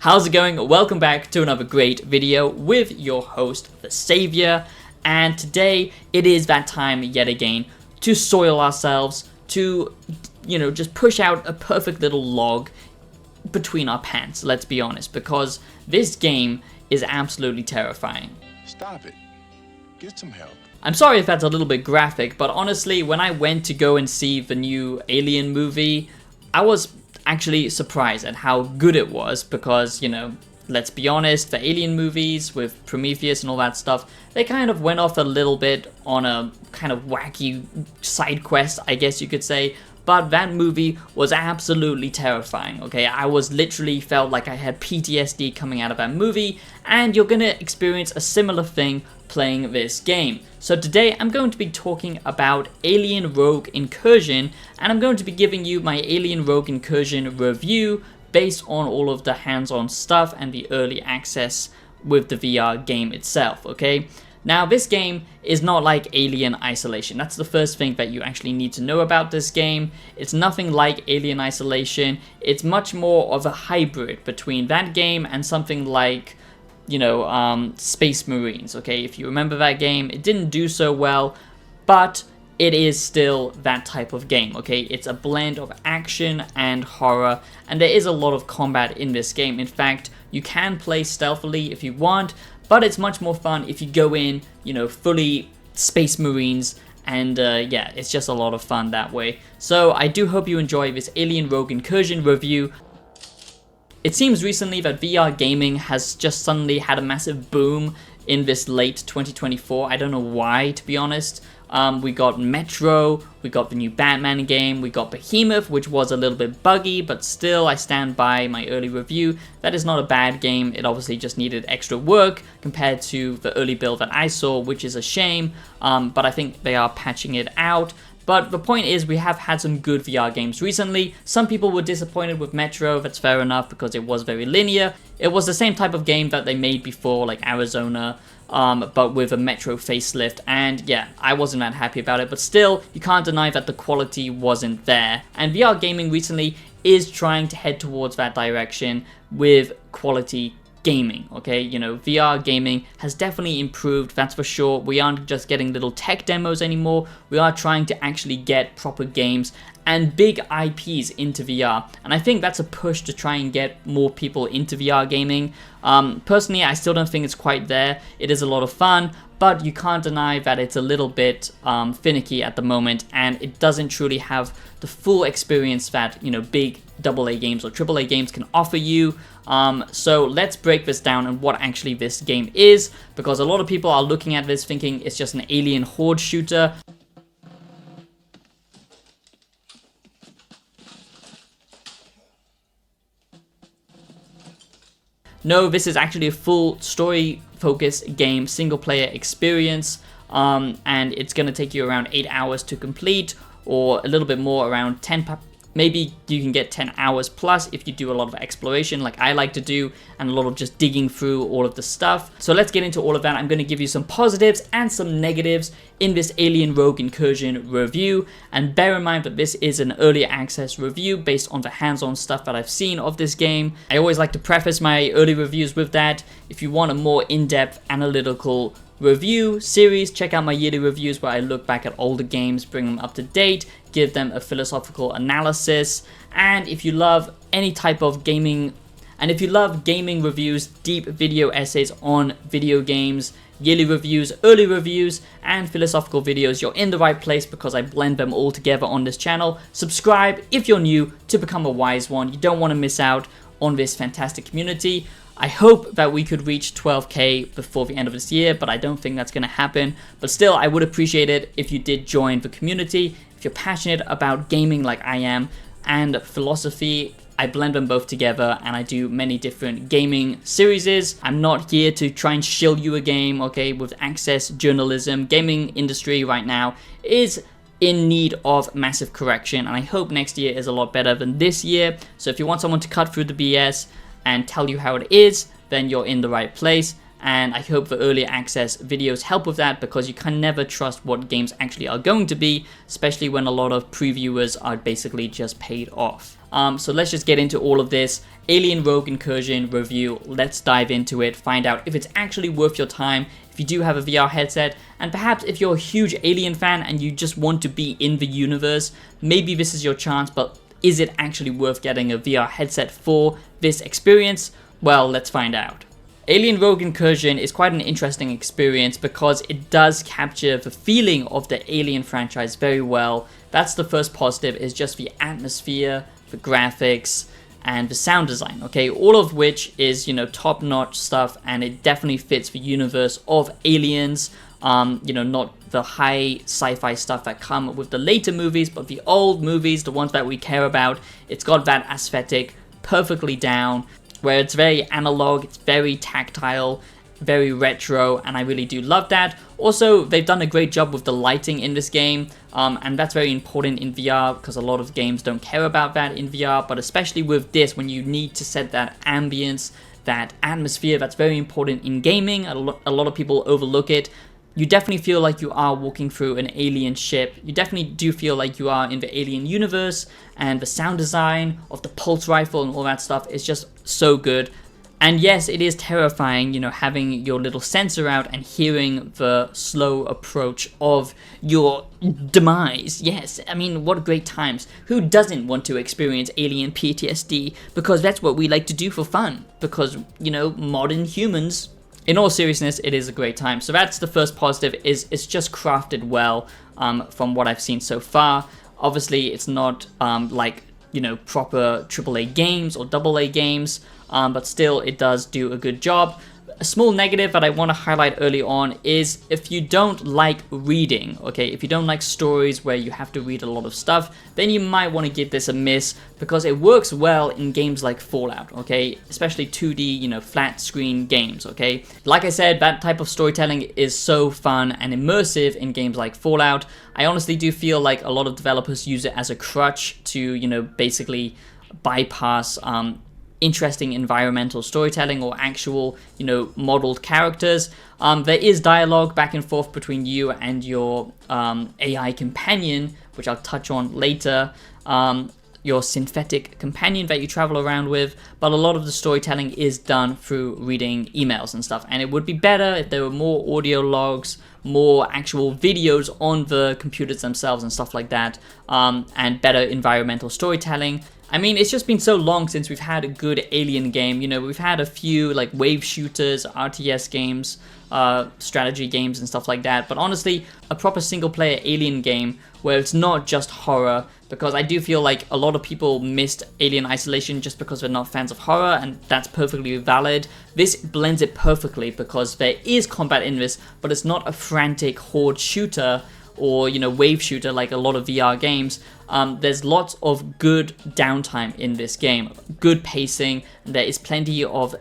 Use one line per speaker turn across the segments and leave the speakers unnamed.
How's it going? Welcome back to another great video with your host, the Savior. And today it is that time yet again to soil ourselves, to, just push out a perfect little log between our pants, let's be honest, because this game is absolutely terrifying.
Stop it. Get some help.
I'm sorry if that's a little bit graphic, but honestly, when I went to go and see the new Alien movie, I was actually surprised at how good it was because, let's be honest, the Alien movies with Prometheus and all that stuff, they kind of went off a little bit on a kind of wacky side quest, I guess you could say, but that movie was absolutely terrifying, okay? I was literally felt like I had PTSD coming out of that movie, and you're gonna experience a similar thing playing this game. So today I'm going to be talking about Alien Rogue Incursion, and I'm going to be giving you my Alien Rogue Incursion review based on all of the hands-on stuff and the early access with the VR game itself, okay? Now, this game is not like Alien Isolation. That's the first thing that you actually need to know about this game. It's nothing like Alien Isolation. It's much more of a hybrid between that game and something like, Space Marines, okay? If you remember that game, it didn't do so well, but it is still that type of game, okay? It's a blend of action and horror, and there is a lot of combat in this game. In fact, you can play stealthily if you want, but it's much more fun if you go in, fully Space Marines, and it's just a lot of fun that way. So I do hope you enjoy this Alien Rogue Incursion review. It seems recently that VR gaming has just suddenly had a massive boom in this late 2024. I don't know why, to be honest. We got Metro, we got the new Batman game, we got Behemoth, which was a little bit buggy, but still I stand by my early review. That is not a bad game. It obviously just needed extra work compared to the early build that I saw, which is a shame, but I think they are patching it out. But the point is, we have had some good VR games recently. Some people were disappointed with Metro, that's fair enough, because it was very linear. It was the same type of game that they made before, like Arizona, but with a Metro facelift, and yeah, I wasn't that happy about it, but still, you can't deny that the quality wasn't there. And VR gaming recently is trying to head towards that direction with quality gaming, okay? VR gaming has definitely improved, that's for sure. We aren't just getting little tech demos anymore. We are trying to actually get proper games and big IPs into VR, and I think that's a push to try and get more people into VR gaming. Personally, I still don't think it's quite there. It is a lot of fun, but you can't deny that it's a little bit finicky at the moment, and it doesn't truly have the full experience that big AA games or AAA games can offer you. So let's break this down and what actually this game is, because a lot of people are looking at this thinking it's just an alien horde shooter. No, this is actually a full story-focused game, single-player experience, and it's going to take you around 8 hours to complete, or a little bit more, around 10. Maybe you can get 10 hours plus if you do a lot of exploration like I like to do, and a lot of just digging through all of the stuff. So let's get into all of that. I'm going to give you some positives and some negatives in this Alien Rogue Incursion review, and bear in mind that this is an early access review based on the hands-on stuff that I've seen of this game. I always like to preface my early reviews with that. If you want a more in-depth analytical review series, check out my yearly reviews where I look back at older games, bring them up to date, give them a philosophical analysis. And if you love any type of gaming, and if you love gaming reviews, deep video essays on video games, yearly reviews, early reviews, and philosophical videos, you're in the right place because I blend them all together on this channel. Subscribe if you're new to become a wise one. You don't want to miss out on this fantastic community. I hope that we could reach 12K before the end of this year, but I don't think that's going to happen. But still, I would appreciate it if you did join the community. If you're passionate about gaming like I am, and philosophy, I blend them both together, and I do many different gaming series. I'm not here to try and shill you a game, okay? With access journalism, gaming industry right now is in need of massive correction, and I hope next year is a lot better than this year. So if you want someone to cut through the BS and tell you how it is, then you're in the right place. And I hope the early access videos help with that, because you can never trust what games actually are going to be, especially when a lot of previewers are basically just paid off. So let's just get into all of this. Alien Rogue Incursion review. Let's dive into it, find out if it's actually worth your time, if you do have a VR headset, and perhaps if you're a huge Alien fan and you just want to be in the universe, maybe this is your chance, but is it actually worth getting a VR headset for this experience? Well, let's find out. Alien Rogue Incursion is quite an interesting experience because it does capture the feeling of the Alien franchise very well. That's the first positive, is just the atmosphere, the graphics, and the sound design, okay? All of which is, top-notch stuff, and it definitely fits the universe of Aliens. Not the high sci-fi stuff that come with the later movies, but the old movies, the ones that we care about. It's got that aesthetic perfectly down, where it's very analog, it's very tactile, very retro, and I really do love that. Also, they've done a great job with the lighting in this game, and that's very important in VR because a lot of games don't care about that in VR, but especially with this, when you need to set that ambience, that atmosphere, that's very important in gaming. A lot of people overlook it. You definitely feel like you are walking through an alien ship. You definitely do feel like you are in the alien universe, and the sound design of the pulse rifle and all that stuff is just so good. And yes, it is terrifying, having your little sensor out and hearing the slow approach of your demise. Yes, I mean, what great times. Who doesn't want to experience alien PTSD? Because that's what we like to do for fun. Because, modern humans. In all seriousness, it is a great time. So that's the first positive, is it's just crafted well from what I've seen so far. Obviously, it's not proper AAA games or AA games, but still it does do a good job. A small negative that I want to highlight early on is if you don't like reading, okay, if you don't like stories where you have to read a lot of stuff, then you might want to give this a miss, because it works well in games like Fallout, okay, especially 2D, flat screen games, okay. Like I said, that type of storytelling is so fun and immersive in games like Fallout. I honestly do feel like a lot of developers use it as a crutch to, basically bypass interesting environmental storytelling or actual, modeled characters. There is dialogue back and forth between you and your AI companion, which I'll touch on later. Your synthetic companion that you travel around with, but a lot of the storytelling is done through reading emails and stuff, and it would be better if there were more audio logs, more actual videos on the computers themselves and stuff like that, and better environmental storytelling. I mean, it's just been so long since we've had a good Alien game. We've had a few like wave shooters, RTS games, strategy games and stuff like that, but honestly, a proper single player Alien game where it's not just horror, because I do feel like a lot of people missed Alien Isolation just because they're not fans of horror, and that's perfectly valid. This blends it perfectly because there is combat in this, but it's not a frantic horde shooter or wave shooter like a lot of VR games. There's lots of good downtime in this game, good pacing. There is plenty of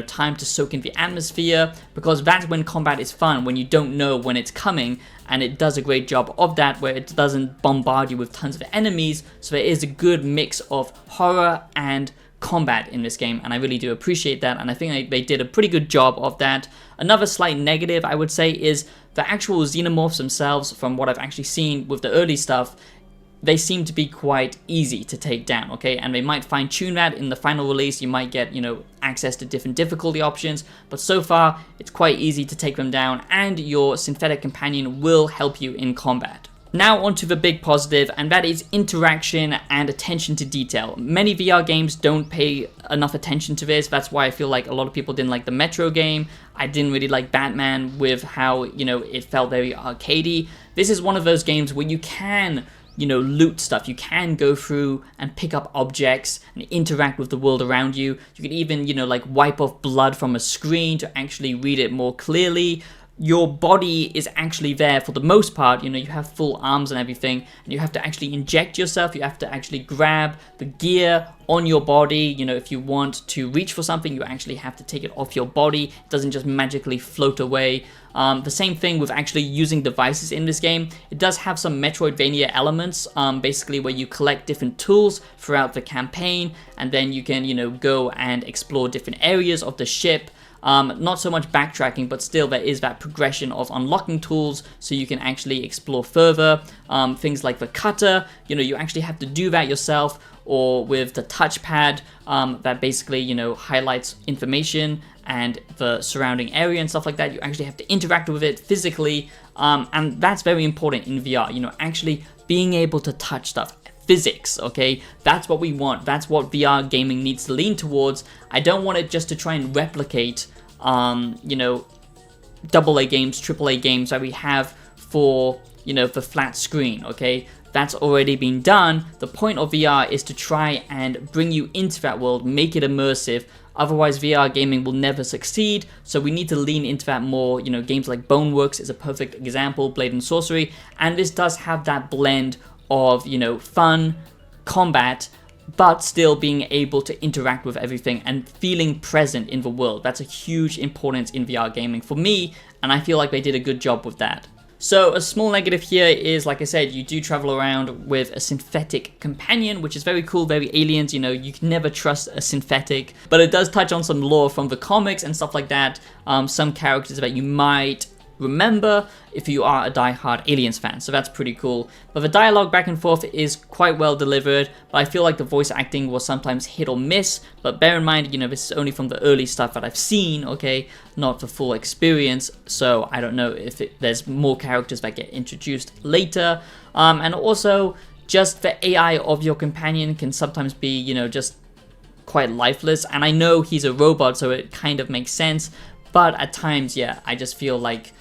time to soak in the atmosphere, because that's when combat is fun, when you don't know when it's coming, and it does a great job of that, where it doesn't bombard you with tons of enemies. So there is a good mix of horror and combat in this game, and I really do appreciate that, and I think they did a pretty good job of that. Another slight negative, I would say, is the actual xenomorphs themselves. From what I've actually seen with the early stuff, they seem to be quite easy to take down, okay? And they might fine-tune that in the final release. You might get, access to different difficulty options, but so far, it's quite easy to take them down, and your synthetic companion will help you in combat. Now onto the big positive, and that is interaction and attention to detail. Many VR games don't pay enough attention to this. That's why I feel like a lot of people didn't like the Metro game. I didn't really like Batman with how, it felt very arcadey. This is one of those games where you can, loot stuff. You can go through and pick up objects and interact with the world around you. You can even, wipe off blood from a screen to actually read it more clearly. Your body is actually there for the most part. You have full arms and everything, and you have to actually inject yourself. You have to actually grab the gear on your body. If you want to reach for something, you actually have to take it off your body. It doesn't just magically float away. The same thing with actually using devices in this game. It does have some Metroidvania elements, basically where you collect different tools throughout the campaign, and then you can, go and explore different areas of the ship. Not so much backtracking, but still there is that progression of unlocking tools so you can actually explore further. Things like the cutter, you actually have to do that yourself, or with the touchpad that basically, highlights information and the surrounding area and stuff like that. You actually have to interact with it physically, and that's very important in VR, actually being able to touch stuff. Physics, okay? That's what we want. That's what VR gaming needs to lean towards. I don't want it just to try and replicate, AA games, AAA games that we have for, the flat screen, okay? That's already been done. The point of VR is to try and bring you into that world, make it immersive. Otherwise, VR gaming will never succeed. So we need to lean into that more. Games like Boneworks is a perfect example, Blade and Sorcery, and this does have that blend of, fun, combat, but still being able to interact with everything and feeling present in the world. That's a huge importance in VR gaming for me, and I feel like they did a good job with that. So a small negative here is, like I said, you do travel around with a synthetic companion, which is very cool, very Aliens, you can never trust a synthetic, but it does touch on some lore from the comics and stuff like that, some characters that you might remember if you are a die-hard Aliens fan, so that's pretty cool. But the dialogue back and forth is quite well delivered, but I feel like the voice acting was sometimes hit or miss. But bear in mind, this is only from the early stuff that I've seen, okay, not the full experience, so I don't know if there's more characters that get introduced later. And also, just the AI of your companion can sometimes be, just quite lifeless, and I know he's a robot, so it kind of makes sense, but at times, yeah, I just feel like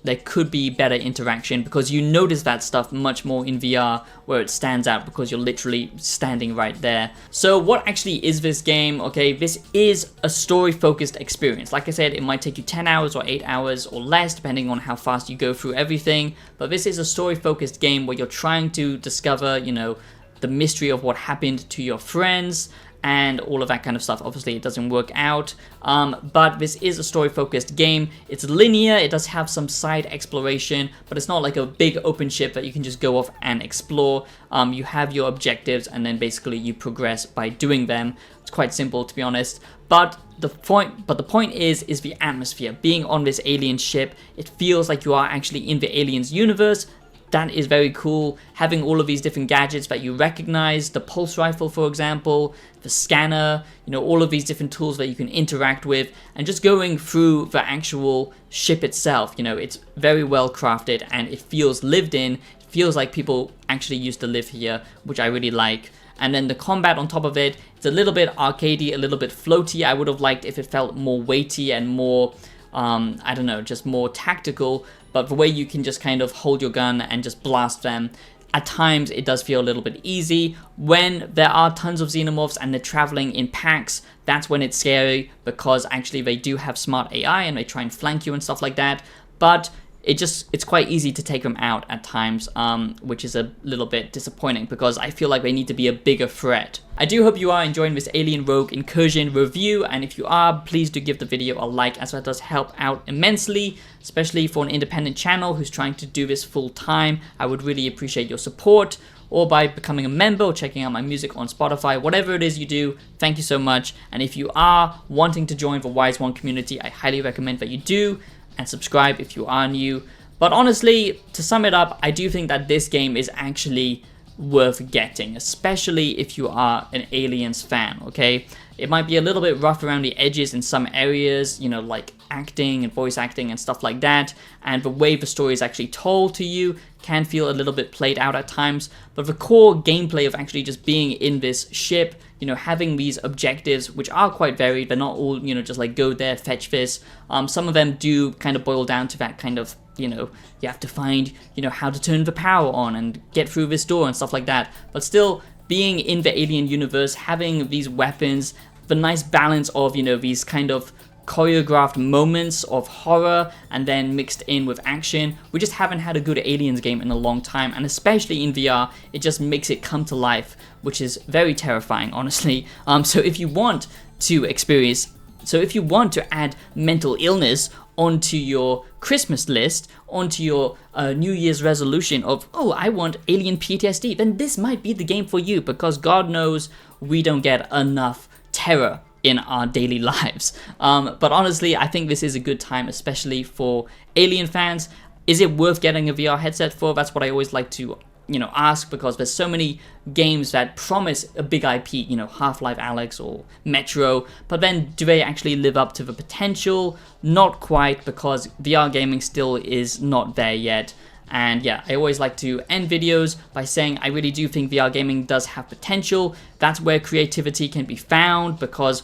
there could be better interaction, because you notice that stuff much more in VR, where it stands out because you're literally standing right there. So what actually is this game? Okay, this is a story-focused experience. Like I said, it might take you 10 hours or 8 hours or less, depending on how fast you go through everything. But this is a story-focused game where you're trying to discover, the mystery of what happened to your friends, and all of that kind of stuff. Obviously it doesn't work out, but this is a story-focused game. It's linear, it does have some side exploration, but it's not like a big open ship that you can just go off and explore. You have your objectives, and then basically you progress by doing them. It's quite simple, to be honest. But the point is the atmosphere. Being on this alien ship, it feels like you are actually in the Aliens universe. That is very cool, having all of these different gadgets that you recognize, the pulse rifle, for example, the scanner, all of these different tools that you can interact with, and just going through the actual ship itself. It's very well crafted, and it feels lived in. It feels like people actually used to live here, which I really like. And then the combat on top of it, it's a little bit arcadey, a little bit floaty. I would have liked if it felt more weighty and more, I don't know, just more tactical. But the way you can just kind of hold your gun and just blast them, at times it does feel a little bit easy. When there are tons of xenomorphs and they're traveling in packs, that's when it's scary, because actually they do have smart AI and they try and flank you and stuff like that. But it's quite easy to take them out at times, which is a little bit disappointing, because I feel like they need to be a bigger threat. I do hope you are enjoying this Alien Rogue Incursion review, and if you are, please do give the video a like, as that does help out immensely, especially for an independent channel who's trying to do this full time. I would really appreciate your support, or by becoming a member or checking out my music on Spotify. Whatever it is you do, thank you so much. And if you are wanting to join the Wise One community, I highly recommend that you do, and subscribe if you are new. But honestly, to sum it up, I do think that this game is actually worth getting, especially if you are an Aliens fan, okay? It might be a little bit rough around the edges in some areas, like acting and voice acting and stuff like that, and the way the story is actually told to you can feel a little bit played out at times, but the core gameplay of actually just being in this ship, having these objectives, which are quite varied, they're not all, just like go there, fetch this. Some of them do kind of boil down to that kind of, you have to find, how to turn the power on and get through this door and stuff like that. But still, being in the Alien universe, having these weapons, the nice balance of, these kind of choreographed moments of horror and then mixed in with action. We just haven't had a good Aliens game in a long time, and especially in VR, it just makes it come to life, which is very terrifying, honestly. So if you want to add mental illness onto your Christmas list, onto your New Year's resolution of, oh, I want Alien PTSD, then this might be the game for you, because God knows we don't get enough terror in our daily lives. But honestly, I think this is a good time, especially for Alien fans. Is it worth getting a VR headset for? That's what I always like to, ask, because there's so many games that promise a big IP, Half-Life Alyx or Metro, but then do they actually live up to the potential? Not quite, because VR gaming still is not there yet. And yeah, I always like to end videos by saying I really do think VR gaming does have potential. That's where creativity can be found, because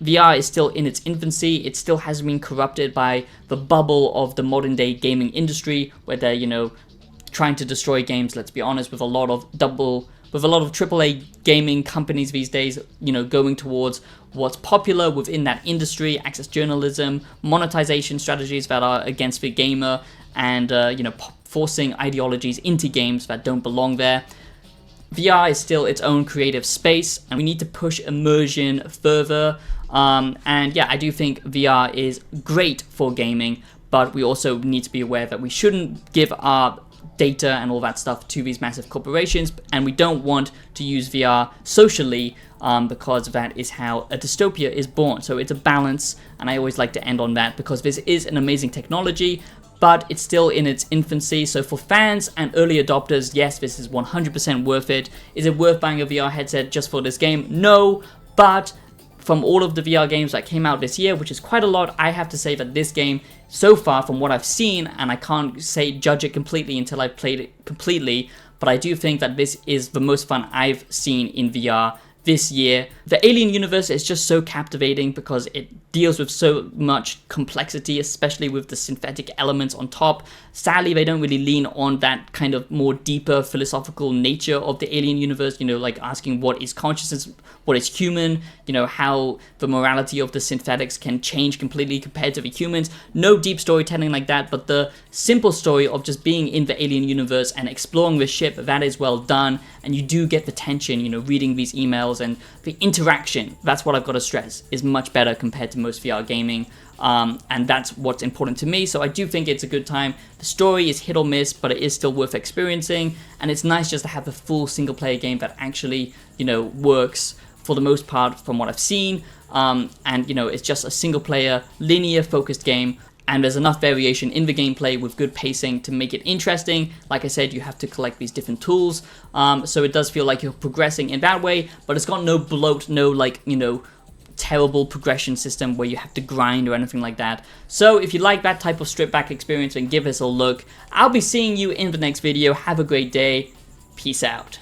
VR is still in its infancy. It still hasn't been corrupted by the bubble of the modern day gaming industry, where they're, trying to destroy games, let's be honest, with a lot of AAA gaming companies these days, going towards what's popular within that industry, access journalism, monetization strategies that are against the gamer, and forcing ideologies into games that don't belong there. VR is still its own creative space, and we need to push immersion further. And yeah, I do think VR is great for gaming, but we also need to be aware that we shouldn't give our data and all that stuff to these massive corporations, and we don't want to use VR socially, because that is how a dystopia is born. So it's a balance, and I always like to end on that, because this is an amazing technology, but it's still in its infancy. So for fans and early adopters, yes, this is 100% worth it. Is it worth buying a VR headset just for this game? No, but from all of the VR games that came out this year, which is quite a lot, I have to say that this game, so far from what I've seen, and I can't judge it completely until I've played it completely, but I do think that this is the most fun I've seen in VR this year. The Alien universe is just so captivating because it deals with so much complexity, especially with the synthetic elements on top. Sadly, they don't really lean on that kind of more deeper philosophical nature of the Alien universe, like asking what is consciousness, what is human, how the morality of the synthetics can change completely compared to the humans. No deep storytelling like that, but the simple story of just being in the Alien universe and exploring the ship, that is well done, and you do get the tension, reading these emails, and the interaction, that's what I've got to stress, is much better compared to most VR gaming. And that's what's important to me, so I do think it's a good time. The story is hit or miss, but it is still worth experiencing, and it's nice just to have a full single player game that actually, works for the most part from what I've seen, and it's just a single player, linear focused game, and there's enough variation in the gameplay with good pacing to make it interesting. Like I said, you have to collect these different tools, so it does feel like you're progressing in that way, but it's got no bloat, no terrible progression system where you have to grind or anything like that. So if you like that type of stripped back experience, then give this a look. I'll be seeing you in the next video. Have a great day. Peace out.